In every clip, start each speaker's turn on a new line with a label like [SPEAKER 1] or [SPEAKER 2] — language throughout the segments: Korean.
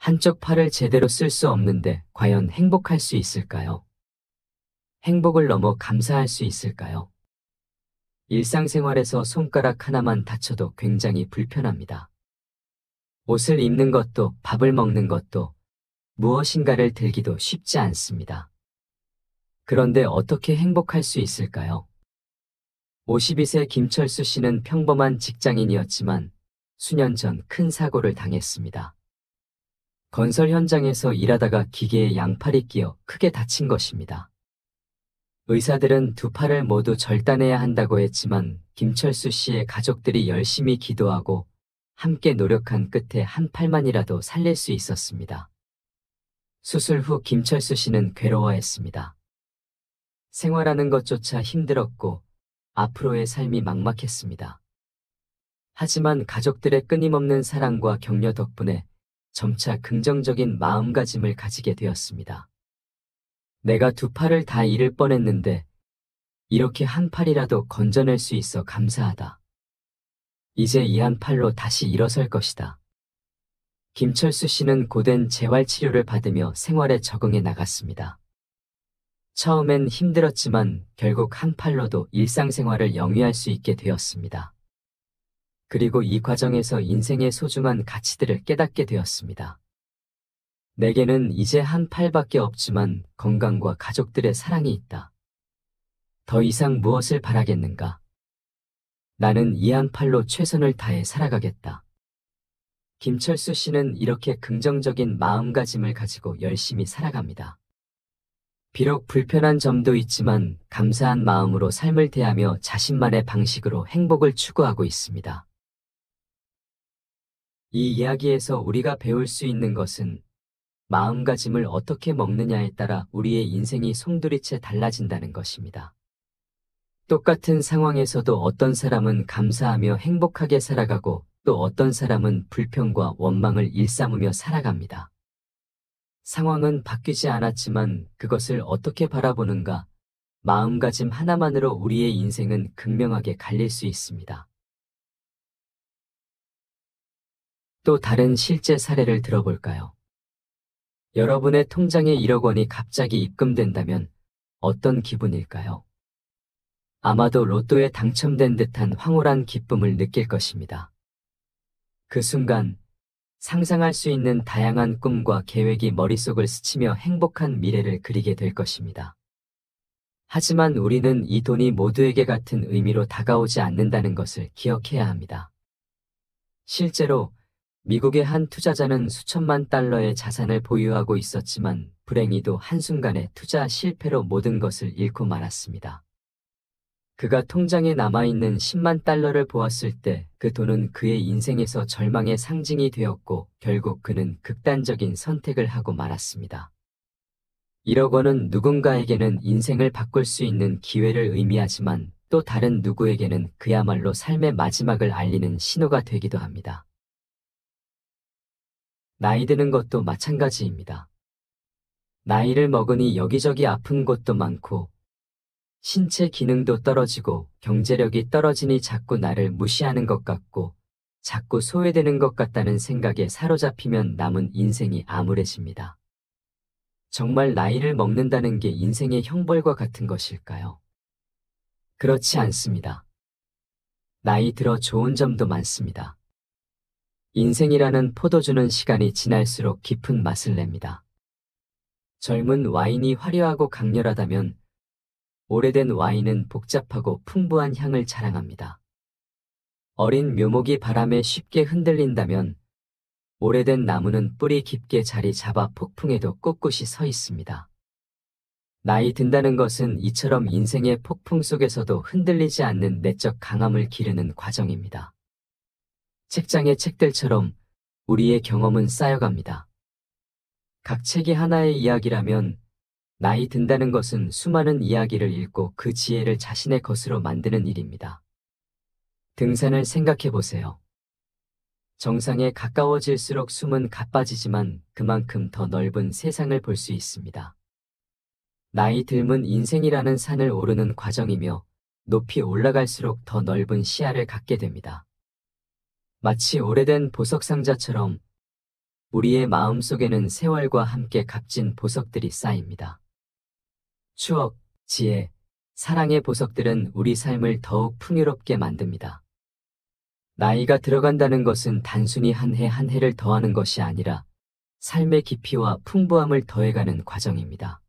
[SPEAKER 1] 한쪽 팔을 제대로 쓸 수 없는데 과연 행복할 수 있을까요? 행복을 넘어 감사할 수 있을까요? 일상생활에서 손가락 하나만 다쳐도 굉장히 불편합니다. 옷을 입는 것도 밥을 먹는 것도 무엇인가를 들기도 쉽지 않습니다. 그런데 어떻게 행복할 수 있을까요? 52세 김철수 씨는 평범한 직장인이었지만 수년 전 큰 사고를 당했습니다. 건설 현장에서 일하다가 기계에 양팔이 끼어 크게 다친 것입니다. 의사들은 두 팔을 모두 절단해야 한다고 했지만 김철수 씨의 가족들이 열심히 기도하고 함께 노력한 끝에 한 팔만이라도 살릴 수 있었습니다. 수술 후 김철수 씨는 괴로워했습니다. 생활하는 것조차 힘들었고 앞으로의 삶이 막막했습니다. 하지만 가족들의 끊임없는 사랑과 격려 덕분에 점차 긍정적인 마음가짐을 가지게 되었습니다. 내가 두 팔을 다 잃을 뻔했는데 이렇게 한 팔이라도 건져낼 수 있어 감사하다. 이제 이 한 팔로 다시 일어설 것이다. 김철수 씨는 고된 재활치료를 받으며 생활에 적응해 나갔습니다. 처음엔 힘들었지만 결국 한 팔로도 일상생활을 영위할 수 있게 되었습니다. 그리고 이 과정에서 인생의 소중한 가치들을 깨닫게 되었습니다. 내게는 이제 한 팔밖에 없지만 건강과 가족들의 사랑이 있다. 더 이상 무엇을 바라겠는가? 나는 이 한 팔로 최선을 다해 살아가겠다. 김철수 씨는 이렇게 긍정적인 마음가짐을 가지고 열심히 살아갑니다. 비록 불편한 점도 있지만 감사한 마음으로 삶을 대하며 자신만의 방식으로 행복을 추구하고 있습니다. 이 이야기에서 우리가 배울 수 있는 것은 마음가짐을 어떻게 먹느냐에 따라 우리의 인생이 송두리째 달라진다는 것입니다. 똑같은 상황에서도 어떤 사람은 감사하며 행복하게 살아가고 또 어떤 사람은 불평과 원망을 일삼으며 살아갑니다. 상황은 바뀌지 않았지만 그것을 어떻게 바라보는가, 마음가짐 하나만으로 우리의 인생은 극명하게 갈릴 수 있습니다. 또 다른 실제 사례를 들어볼까요? 여러분의 통장에 1억 원이 갑자기 입금된다면 어떤 기분일까요? 아마도 로또에 당첨된 듯한 황홀한 기쁨을 느낄 것입니다. 그 순간 상상할 수 있는 다양한 꿈과 계획이 머릿속을 스치며 행복한 미래를 그리게 될 것입니다. 하지만 우리는 이 돈이 모두에게 같은 의미로 다가오지 않는다는 것을 기억해야 합니다. 실제로 미국의 한 투자자는 수천만 달러의 자산을 보유하고 있었지만 불행히도 한순간에 투자 실패로 모든 것을 잃고 말았습니다. 그가 통장에 남아있는 10만 달러를 보았을 때 그 돈은 그의 인생에서 절망의 상징이 되었고 결국 그는 극단적인 선택을 하고 말았습니다. 1억 원은 누군가에게는 인생을 바꿀 수 있는 기회를 의미하지만 또 다른 누구에게는 그야말로 삶의 마지막을 알리는 신호가 되기도 합니다. 나이 드는 것도 마찬가지입니다. 나이를 먹으니 여기저기 아픈 곳도 많고 신체 기능도 떨어지고 경제력이 떨어지니 자꾸 나를 무시하는 것 같고 자꾸 소외되는 것 같다는 생각에 사로잡히면 남은 인생이 암울해집니다. 정말 나이를 먹는다는 게 인생의 형벌과 같은 것일까요? 그렇지 않습니다. 나이 들어 좋은 점도 많습니다. 인생이라는 포도주는 시간이 지날수록 깊은 맛을 냅니다. 젊은 와인이 화려하고 강렬하다면 오래된 와인은 복잡하고 풍부한 향을 자랑합니다. 어린 묘목이 바람에 쉽게 흔들린다면 오래된 나무는 뿌리 깊게 자리 잡아 폭풍에도 꿋꿋이 서 있습니다. 나이 든다는 것은 이처럼 인생의 폭풍 속에서도 흔들리지 않는 내적 강함을 기르는 과정입니다. 책장의 책들처럼 우리의 경험은 쌓여갑니다. 각 책이 하나의 이야기라면 나이 든다는 것은 수많은 이야기를 읽고 그 지혜를 자신의 것으로 만드는 일입니다. 등산을 생각해 보세요. 정상에 가까워질수록 숨은 가빠지지만 그만큼 더 넓은 세상을 볼 수 있습니다. 나이 들면 인생이라는 산을 오르는 과정이며 높이 올라갈수록 더 넓은 시야를 갖게 됩니다. 마치 오래된 보석 상자처럼 우리의 마음속에는 세월과 함께 값진 보석들이 쌓입니다. 추억, 지혜, 사랑의 보석들은 우리 삶을 더욱 풍요롭게 만듭니다. 나이가 들어간다는 것은 단순히 한 해 한 해를 더하는 것이 아니라 삶의 깊이와 풍부함을 더해가는 과정입니다.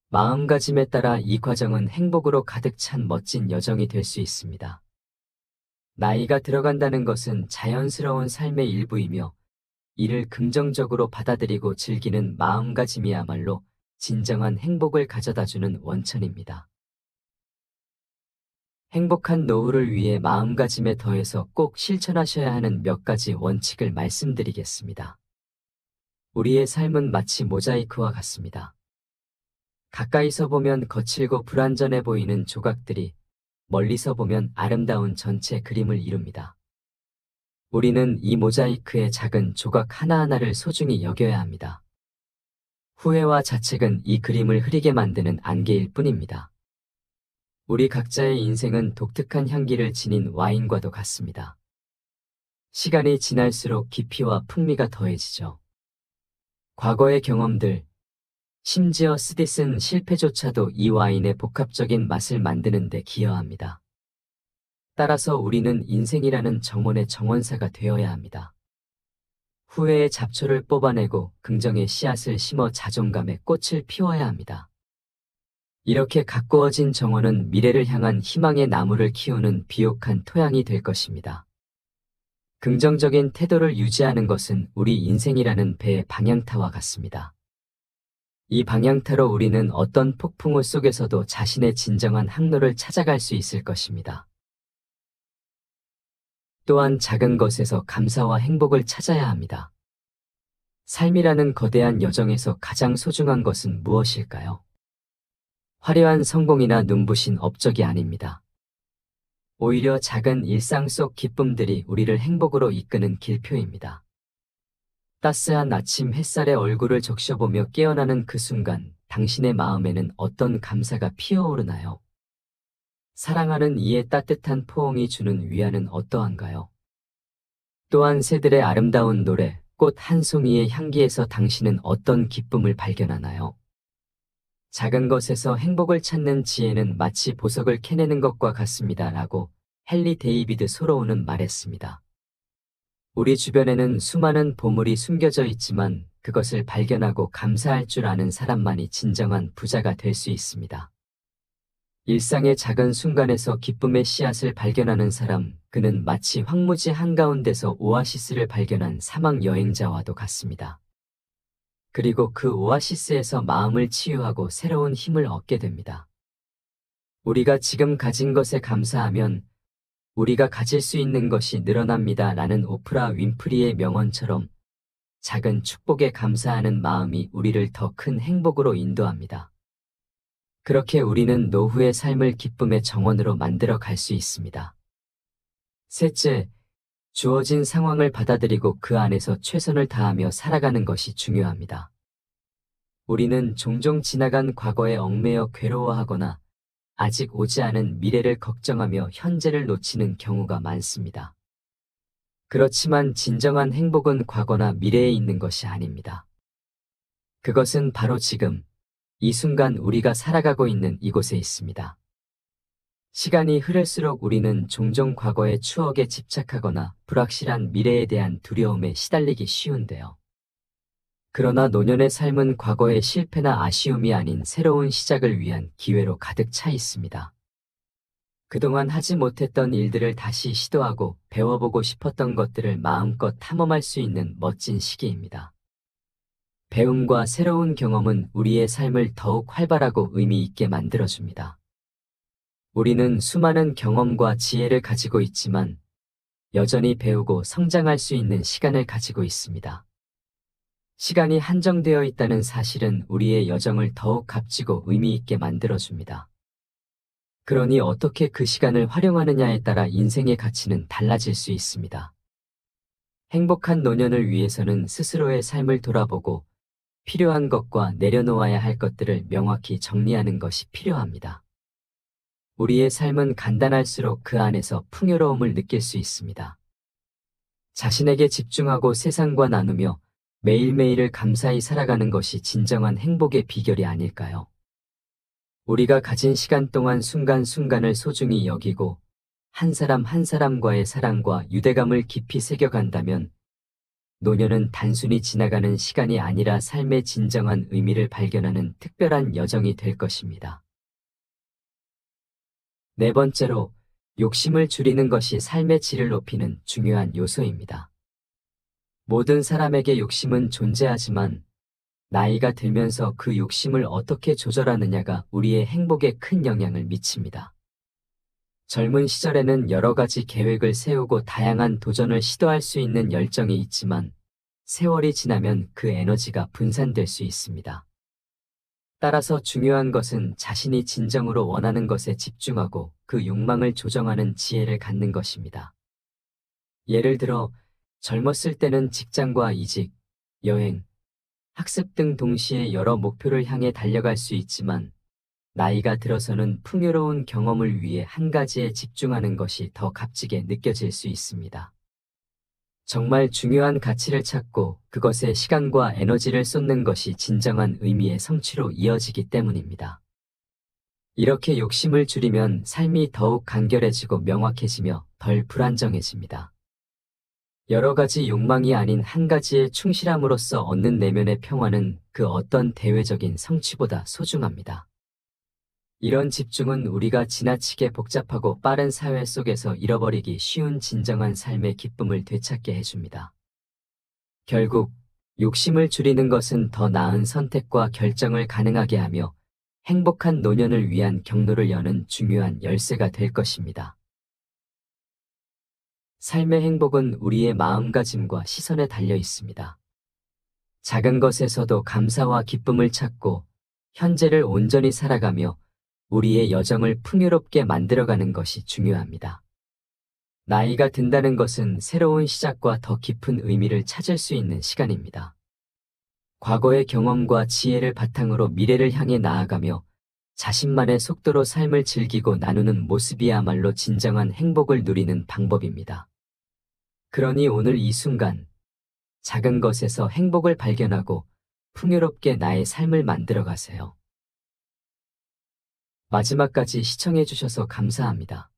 [SPEAKER 1] 마음가짐에 따라 이 과정은 행복으로 가득 찬 멋진 여정이 될 수 있습니다. 나이가 들어간다는 것은 자연스러운 삶의 일부이며 이를 긍정적으로 받아들이고 즐기는 마음가짐이야말로 진정한 행복을 가져다주는 원천입니다. 행복한 노후를 위해 마음가짐에 더해서 꼭 실천하셔야 하는 몇 가지 원칙을 말씀드리겠습니다. 우리의 삶은 마치 모자이크와 같습니다. 가까이서 보면 거칠고 불완전해 보이는 조각들이 멀리서 보면 아름다운 전체 그림을 이룹니다. 우리는 이 모자이크의 작은 조각 하나하나를 소중히 여겨야 합니다. 후회와 자책은 이 그림을 흐리게 만드는 안개일 뿐입니다. 우리 각자의 인생은 독특한 향기를 지닌 와인과도 같습니다. 시간이 지날수록 깊이와 풍미가 더해지죠. 과거의 경험들, 심지어 쓰디쓴 실패조차도 이 와인의 복합적인 맛을 만드는 데 기여합니다. 따라서 우리는 인생이라는 정원의 정원사가 되어야 합니다. 후회의 잡초를 뽑아내고 긍정의 씨앗을 심어 자존감의 꽃을 피워야 합니다. 이렇게 가꾸어진 정원은 미래를 향한 희망의 나무를 키우는 비옥한 토양이 될 것입니다. 긍정적인 태도를 유지하는 것은 우리 인생이라는 배의 방향타와 같습니다. 이 방향타로 우리는 어떤 폭풍우 속에서도 자신의 진정한 항로를 찾아갈 수 있을 것입니다. 또한 작은 것에서 감사와 행복을 찾아야 합니다. 삶이라는 거대한 여정에서 가장 소중한 것은 무엇일까요? 화려한 성공이나 눈부신 업적이 아닙니다. 오히려 작은 일상 속 기쁨들이 우리를 행복으로 이끄는 길표입니다. 따스한 아침 햇살에 얼굴을 적셔보며 깨어나는 그 순간 당신의 마음에는 어떤 감사가 피어오르나요? 사랑하는 이의 따뜻한 포옹이 주는 위안은 어떠한가요? 또한 새들의 아름다운 노래, 꽃 한 송이의 향기에서 당신은 어떤 기쁨을 발견하나요? 작은 것에서 행복을 찾는 지혜는 마치 보석을 캐내는 것과 같습니다. 라고 헨리 데이비드 소로우는 말했습니다. 우리 주변에는 수많은 보물이 숨겨져 있지만 그것을 발견하고 감사할 줄 아는 사람만이 진정한 부자가 될 수 있습니다. 일상의 작은 순간에서 기쁨의 씨앗을 발견하는 사람, 그는 마치 황무지 한가운데서 오아시스를 발견한 사막 여행자와도 같습니다. 그리고 그 오아시스에서 마음을 치유하고 새로운 힘을 얻게 됩니다. 우리가 지금 가진 것에 감사하면 우리가 가질 수 있는 것이 늘어납니다. 라는 오프라 윈프리의 명언처럼 작은 축복에 감사하는 마음이 우리를 더 큰 행복으로 인도합니다. 그렇게 우리는 노후의 삶을 기쁨의 정원으로 만들어 갈 수 있습니다. 셋째, 주어진 상황을 받아들이고 그 안에서 최선을 다하며 살아가는 것이 중요합니다. 우리는 종종 지나간 과거에 얽매여 괴로워하거나 아직 오지 않은 미래를 걱정하며 현재를 놓치는 경우가 많습니다. 그렇지만 진정한 행복은 과거나 미래에 있는 것이 아닙니다. 그것은 바로 지금, 이 순간 우리가 살아가고 있는 이곳에 있습니다. 시간이 흐를수록 우리는 종종 과거의 추억에 집착하거나 불확실한 미래에 대한 두려움에 시달리기 쉬운데요. 그러나 노년의 삶은 과거의 실패나 아쉬움이 아닌 새로운 시작을 위한 기회로 가득 차 있습니다. 그동안 하지 못했던 일들을 다시 시도하고 배워보고 싶었던 것들을 마음껏 탐험할 수 있는 멋진 시기입니다. 배움과 새로운 경험은 우리의 삶을 더욱 활발하고 의미 있게 만들어줍니다. 우리는 수많은 경험과 지혜를 가지고 있지만 여전히 배우고 성장할 수 있는 시간을 가지고 있습니다. 시간이 한정되어 있다는 사실은 우리의 여정을 더욱 값지고 의미 있게 만들어줍니다. 그러니 어떻게 그 시간을 활용하느냐에 따라 인생의 가치는 달라질 수 있습니다. 행복한 노년을 위해서는 스스로의 삶을 돌아보고 필요한 것과 내려놓아야 할 것들을 명확히 정리하는 것이 필요합니다. 우리의 삶은 간단할수록 그 안에서 풍요로움을 느낄 수 있습니다. 자신에게 집중하고 세상과 나누며 매일매일을 감사히 살아가는 것이 진정한 행복의 비결이 아닐까요? 우리가 가진 시간 동안 순간순간을 소중히 여기고 한 사람 한 사람과의 사랑과 유대감을 깊이 새겨간다면 노년은 단순히 지나가는 시간이 아니라 삶의 진정한 의미를 발견하는 특별한 여정이 될 것입니다. 네 번째로, 욕심을 줄이는 것이 삶의 질을 높이는 중요한 요소입니다. 모든 사람에게 욕심은 존재하지만 나이가 들면서 그 욕심을 어떻게 조절하느냐가 우리의 행복에 큰 영향을 미칩니다. 젊은 시절에는 여러 가지 계획을 세우고 다양한 도전을 시도할 수 있는 열정이 있지만 세월이 지나면 그 에너지가 분산될 수 있습니다. 따라서 중요한 것은 자신이 진정으로 원하는 것에 집중하고 그 욕망을 조정하는 지혜를 갖는 것입니다. 예를 들어 젊었을 때는 직장과 이직, 여행, 학습 등 동시에 여러 목표를 향해 달려갈 수 있지만 나이가 들어서는 풍요로운 경험을 위해 한 가지에 집중하는 것이 더 값지게 느껴질 수 있습니다. 정말 중요한 가치를 찾고 그것에 시간과 에너지를 쏟는 것이 진정한 의미의 성취로 이어지기 때문입니다. 이렇게 욕심을 줄이면 삶이 더욱 간결해지고 명확해지며 덜 불안정해집니다. 여러 가지 욕망이 아닌 한 가지에 충실함으로써 얻는 내면의 평화는 그 어떤 대외적인 성취보다 소중합니다. 이런 집중은 우리가 지나치게 복잡하고 빠른 사회 속에서 잃어버리기 쉬운 진정한 삶의 기쁨을 되찾게 해줍니다. 결국 욕심을 줄이는 것은 더 나은 선택과 결정을 가능하게 하며 행복한 노년을 위한 경로를 여는 중요한 열쇠가 될 것입니다. 삶의 행복은 우리의 마음가짐과 시선에 달려 있습니다. 작은 것에서도 감사와 기쁨을 찾고 현재를 온전히 살아가며 우리의 여정을 풍요롭게 만들어가는 것이 중요합니다. 나이가 든다는 것은 새로운 시작과 더 깊은 의미를 찾을 수 있는 시간입니다. 과거의 경험과 지혜를 바탕으로 미래를 향해 나아가며 자신만의 속도로 삶을 즐기고 나누는 모습이야말로 진정한 행복을 누리는 방법입니다. 그러니 오늘 이 순간, 작은 것에서 행복을 발견하고 풍요롭게 나의 삶을 만들어 가세요. 마지막까지 시청해 주셔서 감사합니다.